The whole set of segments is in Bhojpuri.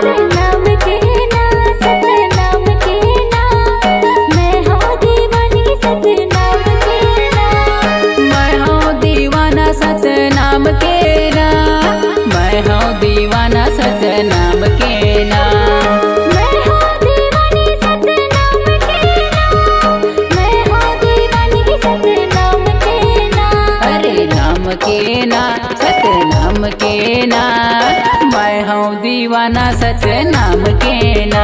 सतनाम के ना, सतनाम के ना, मैं हूँ दीवानी सतनाम के ना। मैं हूँ दीवाना सतनाम के ना, मैं हूँ दीवाना सतनाम के ना। मैं हूँ दीवानी सतनाम के ना, मैं हूँ दीवानी सतनाम के ना। अरे नाम के ना, सतनाम के ना, मैं हूँ दीवाना सतनाम के ना।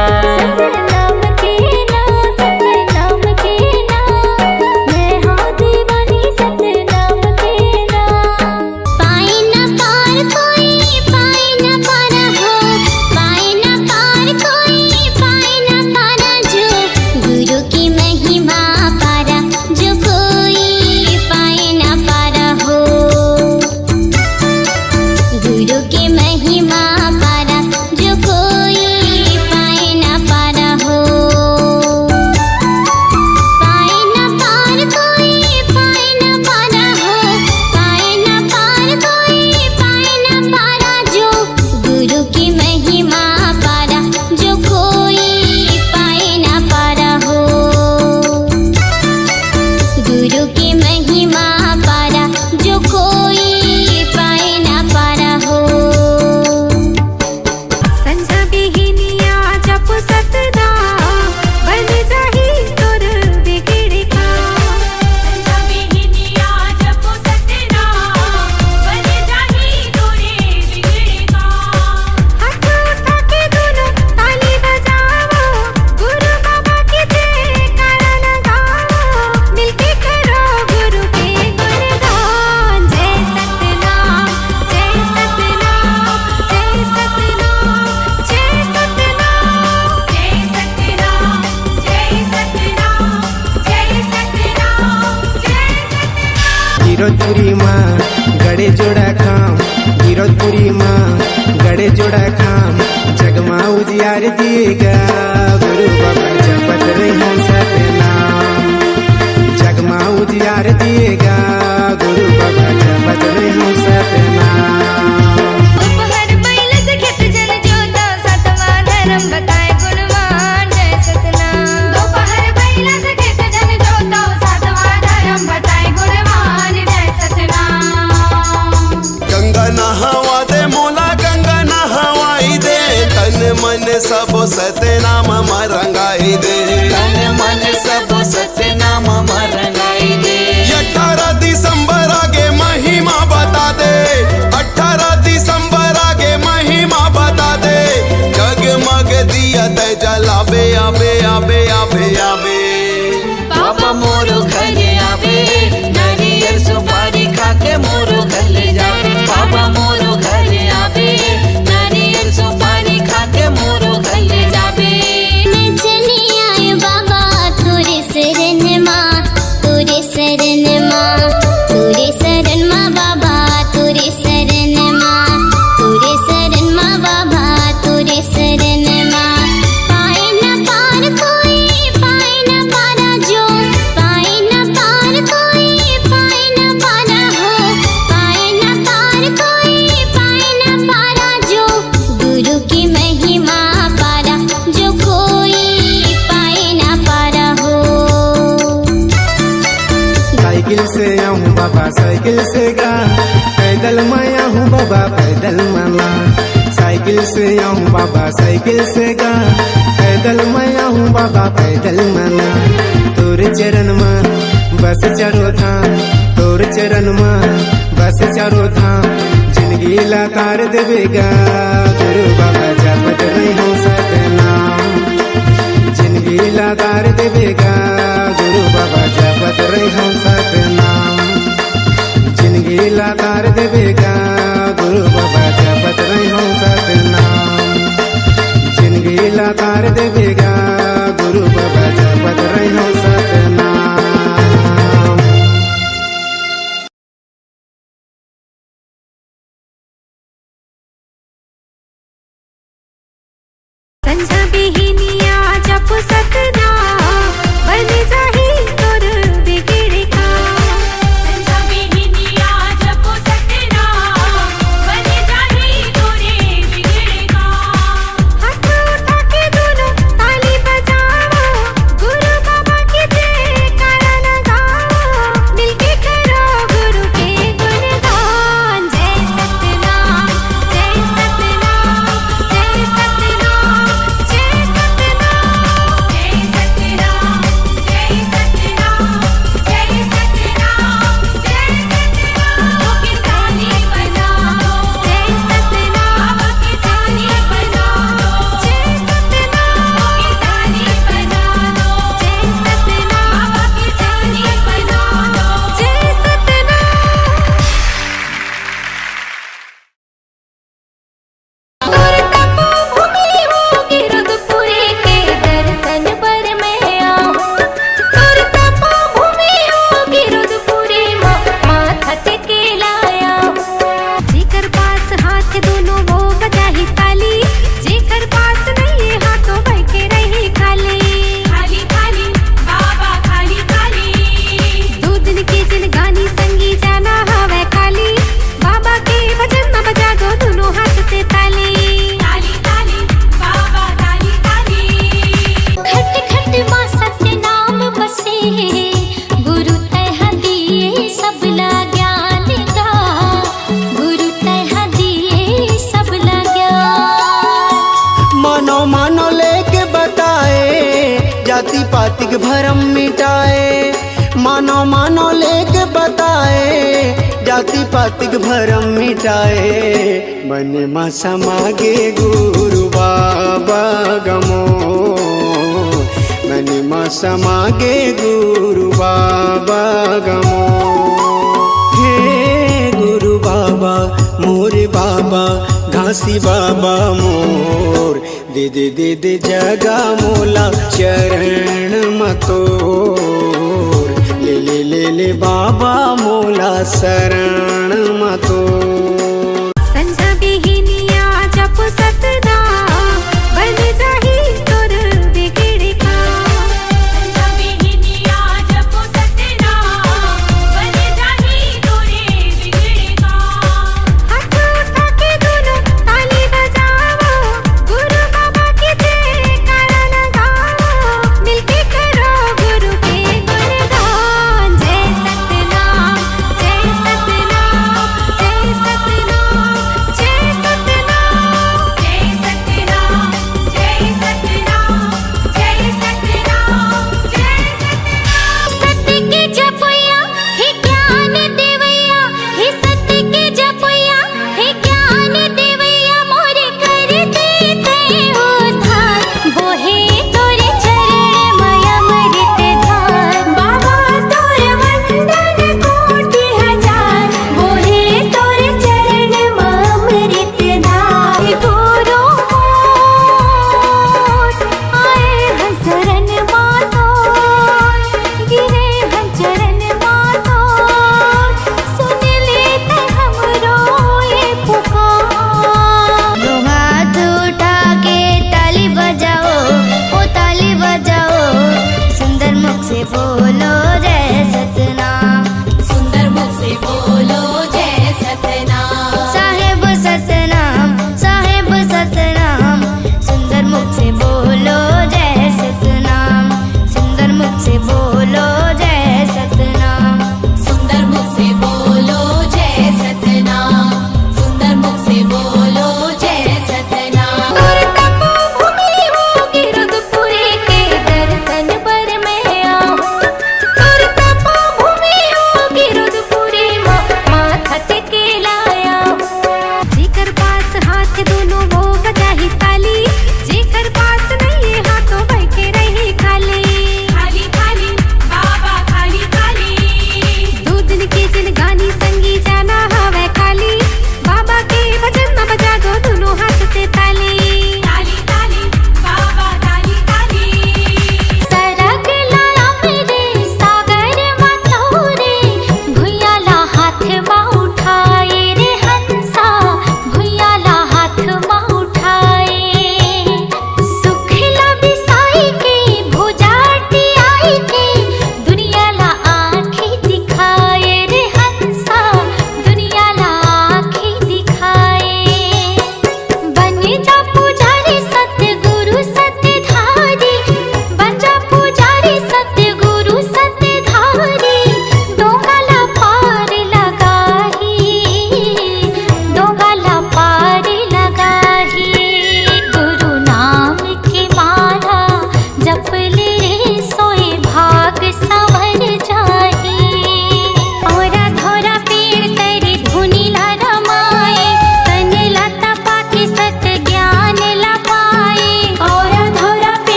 सतनाम के ना, सतनाम के ना, मैं हूँ दीवानी सतनाम के ना। पाए न पार कोई, पाए न पार हो, पाए न पार कोई, पाए न पार जो गुरु की महिमा पारा, जो कोई पाए न पारा हो। गुरु की महिमा पारा, जो कोई पाए न पारा हो। पाए न पार कोई, पाए न पारा हो, पाए न पार कोई, पाए न पारा जो गुरु की महिमा पारा, जो कोई पाए न पारा हो। गुरु की महिमा पारा, जो कोई पाए न पारा हो। संझा बिहिनिया जप सतनाम, बन जाही तोर बिगड़ का। संझा बिहिनिया जप सतनाम, बन जाही तोरे बिगड़ का। हाथ उठा के दोनों ताली बजाओ, गुरु बाबा के जयकारा लगाओ, मिलके करो गुरु के गुणगान। जय सतनाम, जय सतनाम, जय सतनाम, जय सतनाम, जय सतनाम, जय सतनाम, जय सतनाम, जय सतनाम। गिरधपुरी माँ गड़े जोड़ा खाम, गिरधपुरी माँ गड़े जोड़ा खाम, जगमा उजियार दिएगा गुरु बाबा जपत रही सतनाम। जगमा उजियार दिएगा गुरु बाबा जपत रही सतनाम। दोपहर पहले से खेत जल जोता, सातवां धर्म बताए गुणवान। जय सतनाम। दोपहर पहले से खेत जल जोता, सातवां धर्म बताए गुणवान। जय सतनाम। गंगा नहावा दे मोला, गंगा नहवाई दे, तन मन सब सतनाम मरंगाई दे। तन मन सब सतनाम मरंगाई दे। 18 दिसंबर आगे महिमा बता दे, 18 दिसंबर आगे महिमा बता दे। जगमग दिया ते जलावे आबे आबे आबे आबे। बाबा मोरो घर आवे, नारियल सुपारी खा के मोरो घर ले जावे। बाबा मोरो घर आवे, नारियल सुपारी खा के मोरो घर ले जावे। मैं चली आई बाबा तोरे शरण माँ, तोरे शरण माँ, तोरे शरण माँ बाबा, तोरे शरण माँ, तोरे शरण माँ बाबा, तोरे शरण माँ। पाए न पार कोई, पाए न पारा जो, पाए न पार कोई, पाए न पारा हो। पाए न पार कोई, पाए न पारा जो गुरु की महिमा पारा, जो कोई पाए न पारा हो। साइकिल से आऊँ बाबा साइकिल से गा, पैदल मैं आऊँ बाबा पैदल मामा। साइकिल से आऊँ बाबा साइकिल से गा, पैदल मैं आऊँ बाबा पैदल मामा। तोर चरण में बस चारो धाम, तोर चरण में बस चारो धाम, जिंदगी लाकार देवेगा गुरु बाबा जपत रही सतनाम। जिंदगी लाकार देवेगा गुरु बाबा जपत रही सतनाम। जिंदगी लाकार देवेगा गुरु बाबा जपत रही सतनाम। जिंदगी लाकार देवेगा गुरु बाबा जपत रही सतनाम। संझा बिहिनिया जप सतनाम, बन जाही तोर बिगड़ का। संझा बिहिनिया जप सतनाम, बन जाही तोरे बिगड़ का। जाति पातिक भरम मिटाए, मानो मानो लेके बताए, जाति पातिक भरम मिटाए, मन में समागे गुरु बाबा गमो, मन में समागे गुरु बाबा गमो। हे गुरु बाबा मोरे बाबा घासी बाबा मोर, दे दे दे दे जगा मोला चरण मतोर, ले ले ले ले बाबा मोला शरण मतोर। संझा बिहिनिया जप सतनाम, बन जाही तोर बिगड़ काम। संझा बिहिनिया जप सतनाम, बन जाही तोरे बिगड़ काम। हाथ उठा के दोनों ताली बजाओ, गुरु बाबा के जयकारा लगाओ, मिलके करो गुरु के गुणगान। जय सतनाम जय सतनाम जय सतनाम।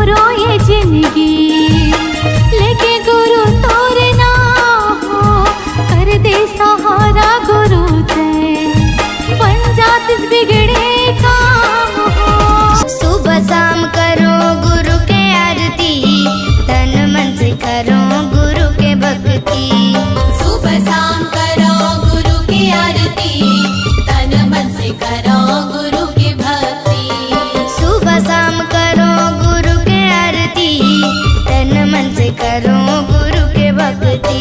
मोरो ये जिंदगी लेके गुरु तोरे ना हो कर दे सहारा गुरु ते बन जात इस बिगड़े काम हो। सुबह शाम करो गुरु के आरती तन मन से करो गुरु के भक्ति सुबह शाम करो गुरु की आरती तन मन से करो गुरु की भक्ति सुबह शाम करो गुरु के आरती तन मन से करो गुरु के भक्ति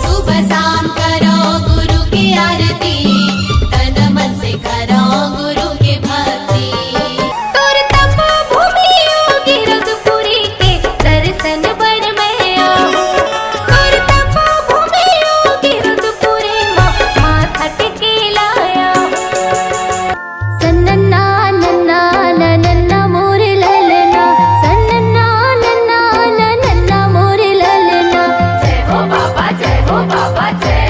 सुबह शाम करो गुरु की आरती तन मन से करो गुरु की भक्ति तोर तपो भूमि योगी रघुपुरी के दर्शन बर में आओ तोर तपो भूमि योगी रघुपुरी माथा टेके लाया सन्नन्ना नन्ना नन्ना मोरे ललना सन्नन्ना नन्ना नन्ना मोरे ललना जय हो बाबा जय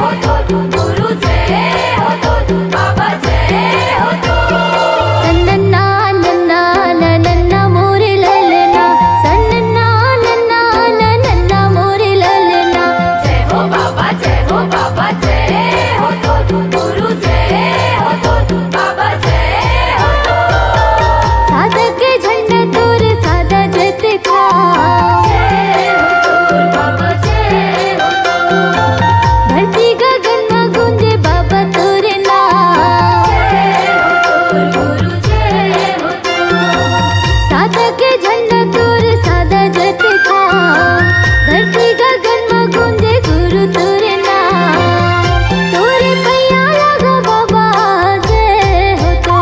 हो तो गुरु जय हो तो बाबा जय हो तो सन्नन्ना नन्ना नन्ना मोरे ललना सन्नन्ना नन्ना नन्ना मोरे ललना जय हो बाबा जय हो तो गुरु जय हो तो बाबा जय हो तो साधक के झंडा तोर सादा जत था जय हो तो बाबा जय हो तो धरती गगन में गूंजे बाबा तोर नाम जय हो तो गुरु जय हो तो साधक के झंडा तोर सादा जत था धरती गगन में गूंजे गुरु तोर नाम तोरे पैया लगा बाबा जय हो तो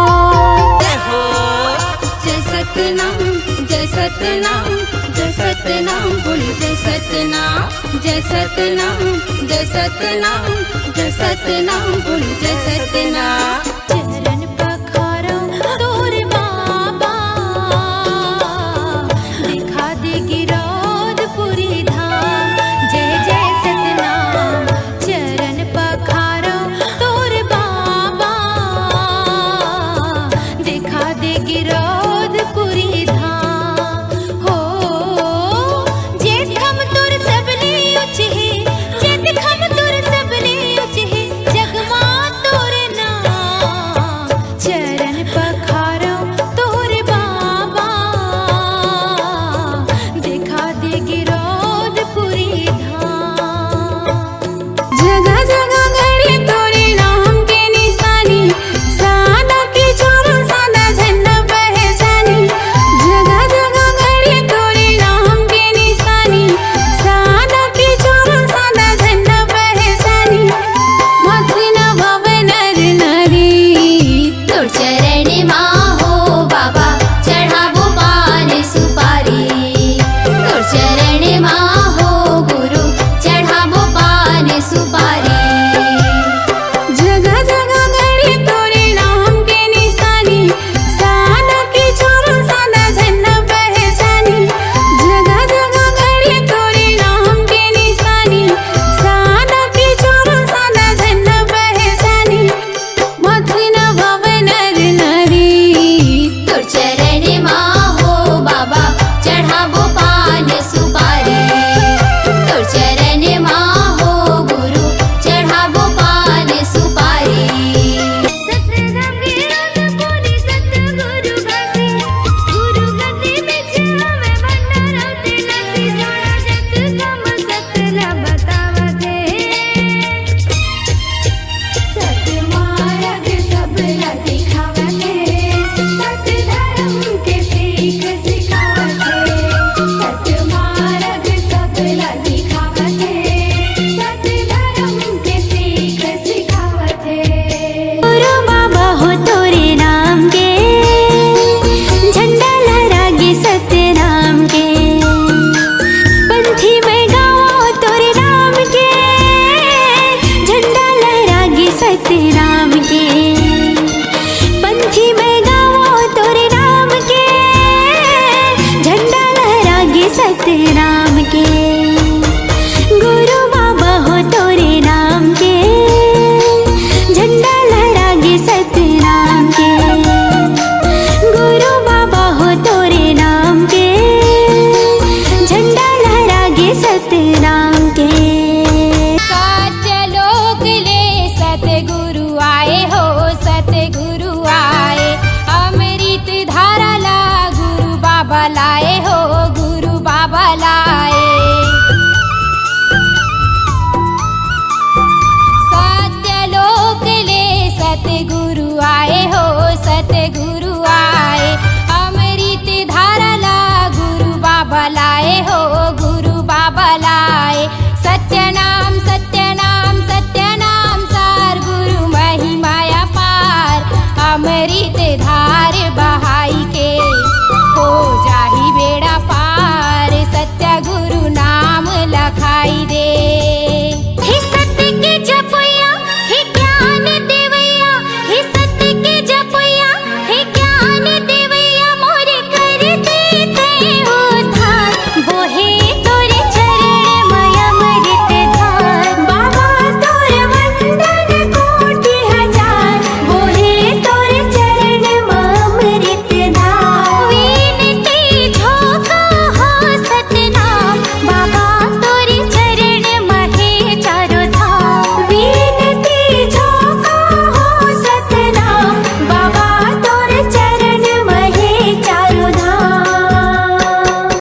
जय सतनाम जय सतनाम जय सतनाम बोल जय सतनाम जय सतनाम जय सतनाम जय सतनाम बोल जय सतनाम चरण पखारो तोर बाबा दिखा दे गिरौदपुरी धाम जय जय सतनाम चरण पखारो तोर बाबा दिखा दे गिरौदपुरी धाम हो जेठ हम तोर सबले उच है जेठ हम तोर सबले उच है जगमा तोर नाम लाए हो